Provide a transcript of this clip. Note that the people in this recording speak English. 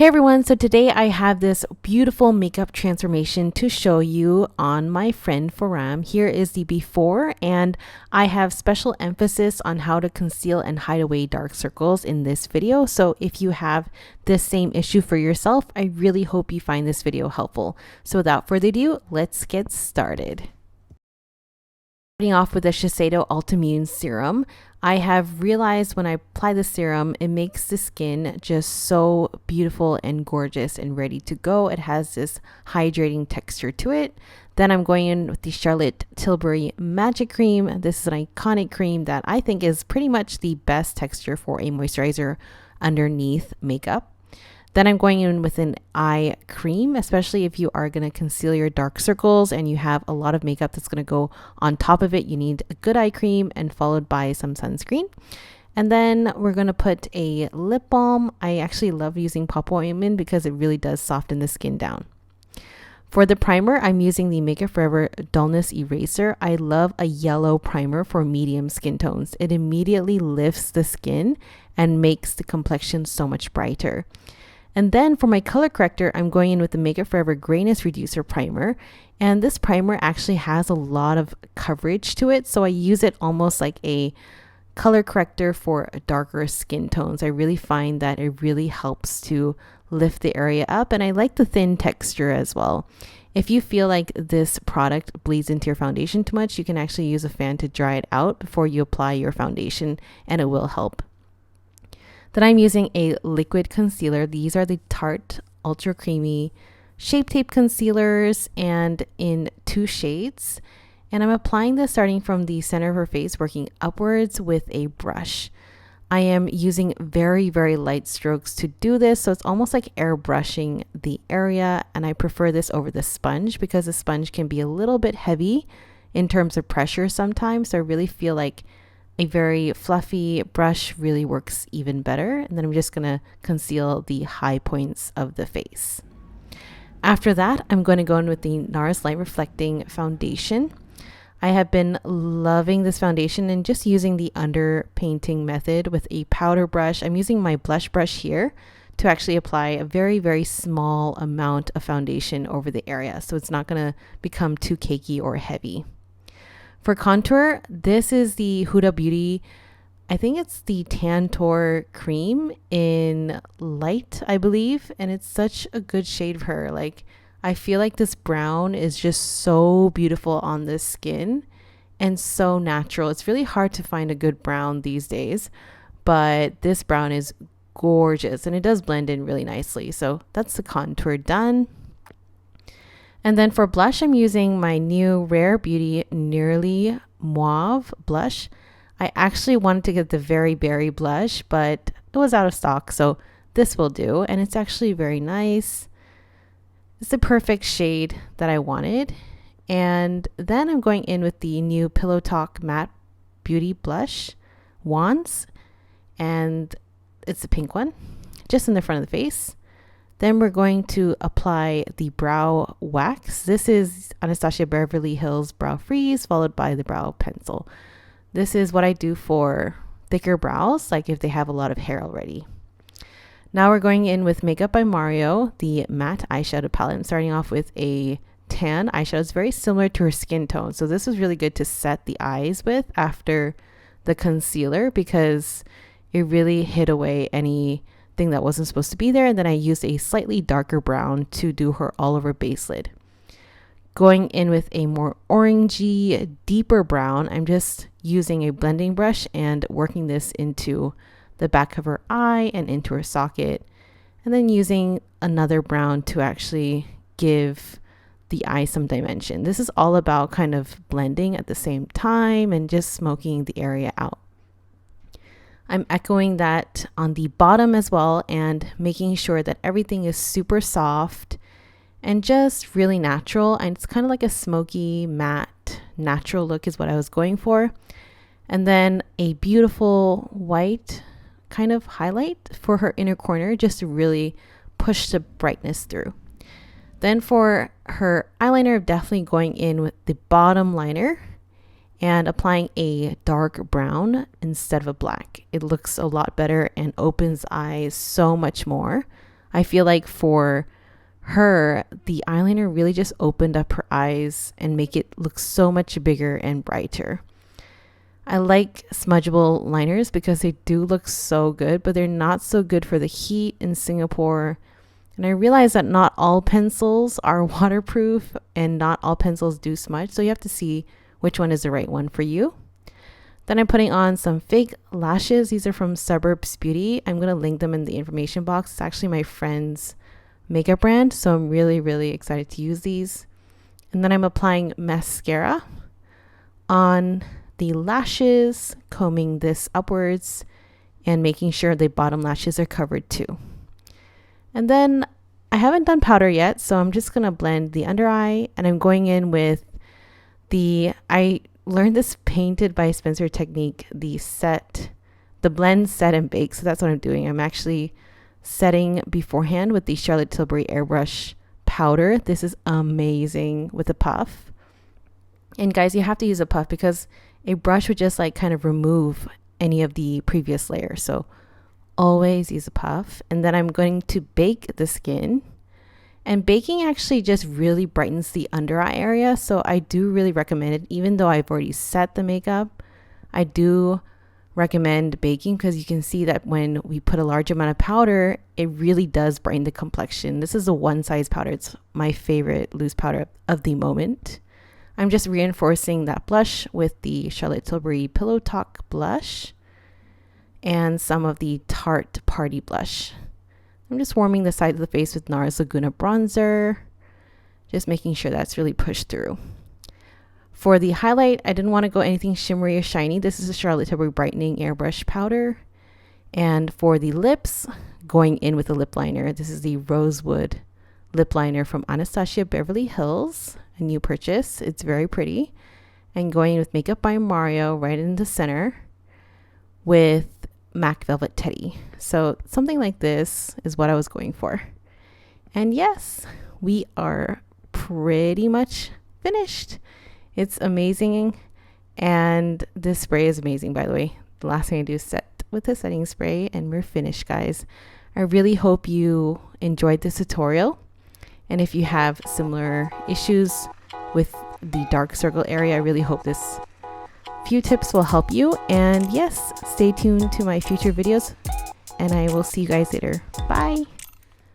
Hey everyone, so today I have this beautiful makeup transformation to show you on my friend Faram. Here is the before, and I have special emphasis on how to conceal and hide away dark circles in this video. So if you have this same issue for yourself, I really hope you find this video helpful. So without further ado, let's get started. Starting off with the Shiseido Ultimune Serum. I have realized when I apply the serum, it makes the skin just so beautiful and gorgeous and ready to go. It has this hydrating texture to it. Then I'm going in with the Charlotte Tilbury Magic Cream. This is an iconic cream that I think is pretty much the best texture for a moisturizer underneath makeup. Then I'm going in with an eye cream, especially if you are going to conceal your dark circles and you have a lot of makeup that's going to go on top of it. You need a good eye cream and followed by some sunscreen. And then we're going to put a lip balm. I actually love using Pop Ointment because it really does soften the skin down. For the primer, I'm using the Make It Forever Dullness Eraser. I love a yellow primer for medium skin tones. It immediately lifts the skin and makes the complexion so much brighter. And then for my color corrector, I'm going in with the Make It Forever Grayness Reducer Primer. And this primer actually has a lot of coverage to it. So I use it almost like a color corrector for darker skin tones. I really find that it really helps to lift the area up. And I like the thin texture as well. If you feel like this product bleeds into your foundation too much, you can actually use a fan to dry it out before you apply your foundation, and it will help. Then I'm using a liquid concealer. These are the Tarte Ultra Creamy Shape Tape Concealers and in 2 shades. And I'm applying this starting from the center of her face, working upwards with a brush. I am using very, very light strokes to do this. So it's almost like airbrushing the area. And I prefer this over the sponge because the sponge can be a little bit heavy in terms of pressure sometimes. So I really feel like a very fluffy brush really works even better. And then I'm just going to conceal the high points of the face. After that, I'm going to go in with the NARS Light Reflecting Foundation. I have been loving this foundation and just using the underpainting method with a powder brush. I'm using my blush brush here to actually apply a very, very small amount of foundation over the area. So it's not going to become too cakey or heavy. For contour, this is the Huda Beauty, I think it's the Tantour cream in light, I believe. And it's such a good shade of her. Like, I feel like this brown is just so beautiful on this skin and so natural. It's really hard to find a good brown these days, but this brown is gorgeous and it does blend in really nicely. So that's the contour done. And then for blush, I'm using my new Rare Beauty Nearly Mauve blush. I actually wanted to get the Very Berry blush, but it was out of stock, so this will do. And it's actually very nice. It's the perfect shade that I wanted. And then I'm going in with the new Pillow Talk Matte Beauty Blush Wands. And it's the pink one, just in the front of the face. Then we're going to apply the brow wax. This is Anastasia Beverly Hills Brow Freeze, followed by the brow pencil. This is what I do for thicker brows, like if they have a lot of hair already. Now we're going in with Makeup by Mario, the matte eyeshadow palette. I'm starting off with a tan eyeshadow. It's very similar to her skin tone. So this was really good to set the eyes with after the concealer because it really hid away anything that wasn't supposed to be there. And then I used a slightly darker brown to do her all over base lid. Going in with a more orangey, deeper brown, I'm just using a blending brush and working this into the back of her eye and into her socket. And then using another brown to actually give the eye some dimension. This is all about kind of blending at the same time and just smoking the area out. I'm echoing that on the bottom as well and making sure that everything is super soft and just really natural. And it's kind of like a smoky, matte, natural look is what I was going for. And then a beautiful white kind of highlight for her inner corner just to really push the brightness through. Then for her eyeliner, I'm definitely going in with the bottom liner and applying a dark brown instead of a black. It looks a lot better and opens eyes so much more. I feel like for her, the eyeliner really just opened up her eyes and make it look so much bigger and brighter. I like smudgeable liners because they do look so good, but they're not so good for the heat in Singapore. And I realize that not all pencils are waterproof and not all pencils do smudge, so you have to see which one is the right one for you. Then I'm putting on some fake lashes. These are from Suburbs Beauty. I'm going to link them in the information box. It's actually my friend's makeup brand, so I'm really, really excited to use these. And then I'm applying mascara on the lashes, combing this upwards and making sure the bottom lashes are covered too. And then I haven't done powder yet, so I'm just going to blend the under eye, and I'm going in with I learned this Painted by Spencer technique, the blend, set, and bake. So that's what I'm doing. I'm actually setting beforehand with the Charlotte Tilbury airbrush powder. This is amazing with a puff. And guys, you have to use a puff because a brush would just like kind of remove any of the previous layers. So always use a puff. And then I'm going to bake the skin. And baking actually just really brightens the under eye area. So I do really recommend it. Even though I've already set the makeup, I do recommend baking because you can see that when we put a large amount of powder, it really does brighten the complexion. This is a one size powder. It's my favorite loose powder of the moment. I'm just reinforcing that blush with the Charlotte Tilbury Pillow Talk blush and some of the Tarte Party blush. I'm just warming the sides of the face with NARS Laguna bronzer, just making sure that's really pushed through. For the highlight, I didn't want to go anything shimmery or shiny. This is a Charlotte Tilbury Brightening Airbrush Powder. And for the lips, going in with a lip liner. This is the Rosewood lip liner from Anastasia Beverly Hills, a new purchase. It's very pretty. And going in with Makeup by Mario right in the center with MAC Velvet Teddy. So something like this is what I was going for. And yes, we are pretty much finished. It's amazing. And this spray is amazing, by the way. The last thing I do is set with the setting spray and we're finished, guys. I really hope you enjoyed this tutorial. And if you have similar issues with the dark circle area, I really hope this few tips will help you. And yes, stay tuned to my future videos and I will see you guys later. Bye.